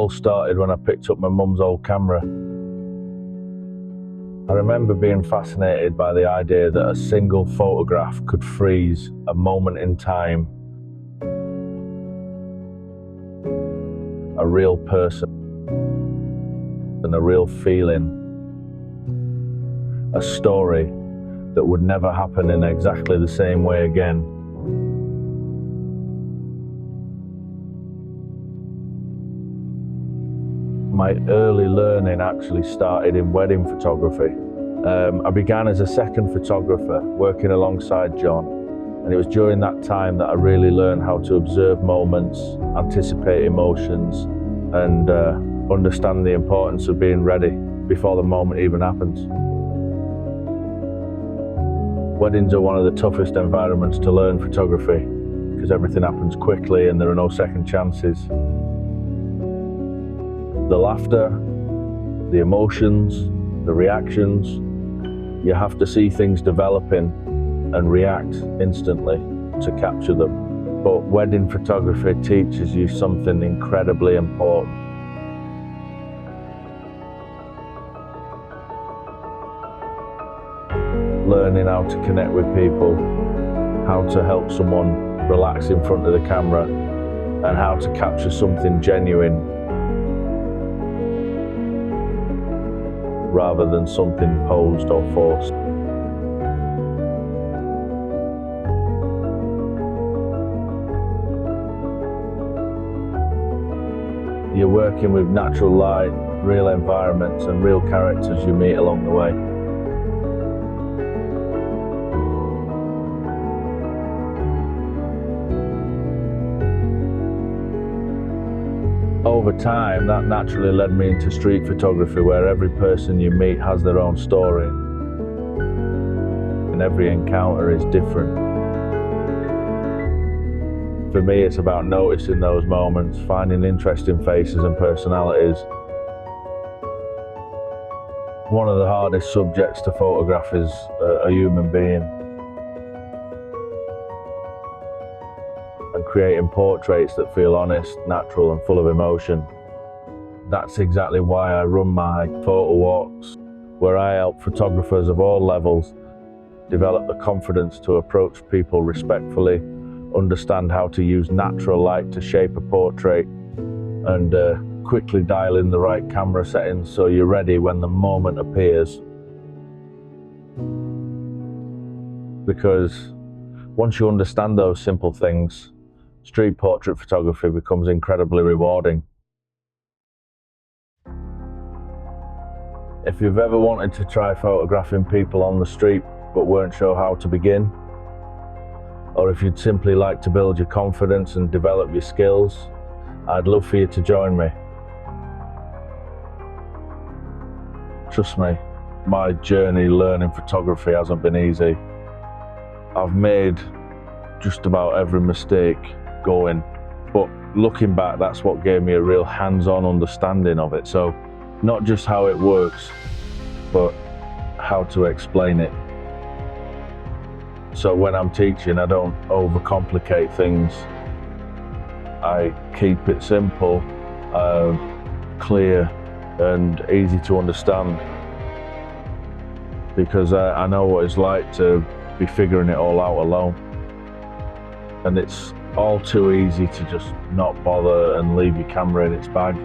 all started when I picked up my mum's old camera. I remember being fascinated by the idea that a single photograph could freeze a moment in time, a real person, and a real feeling, a story that would never happen in exactly the same way again. My early learning actually started in wedding photography. I began as a second photographer working alongside John, and it was during that time that I really learned how to observe moments, anticipate emotions, and understand the importance of being ready before the moment even happens. Weddings are one of the toughest environments to learn photography because everything happens quickly and there are no second chances. The laughter, the emotions, the reactions, you have to see things developing and react instantly to capture them. But wedding photography teaches you something incredibly important. Learning how to connect with people, how to help someone relax in front of the camera, and how to capture something genuine rather than something posed or forced. You're working with natural light, real environments, and real characters you meet along the way. Over time, that naturally led me into street photography, where every person you meet has their own story, and every encounter is different. For me, it's about noticing those moments, finding interesting faces and personalities. One of the hardest subjects to photograph is a human being. And creating portraits that feel honest, natural, and full of emotion. That's exactly why I run my photo walks, where I help photographers of all levels develop the confidence to approach people respectfully, understand how to use natural light to shape a portrait, and quickly dial in the right camera settings so you're ready when the moment appears. Because once you understand those simple things, street portrait photography becomes incredibly rewarding. If you've ever wanted to try photographing people on the street but weren't sure how to begin, or if you'd simply like to build your confidence and develop your skills, I'd love for you to join me. Trust me, my journey learning photography hasn't been easy. I've made just about every mistake going, but looking back, that's what gave me a real hands-on understanding of it. So not just how it works, but how to explain it. So when I'm teaching, I don't overcomplicate things. I keep it simple, clear, and easy to understand, because I know what it's like to be figuring it all out alone. And it's all too easy to just not bother and leave your camera in its bag.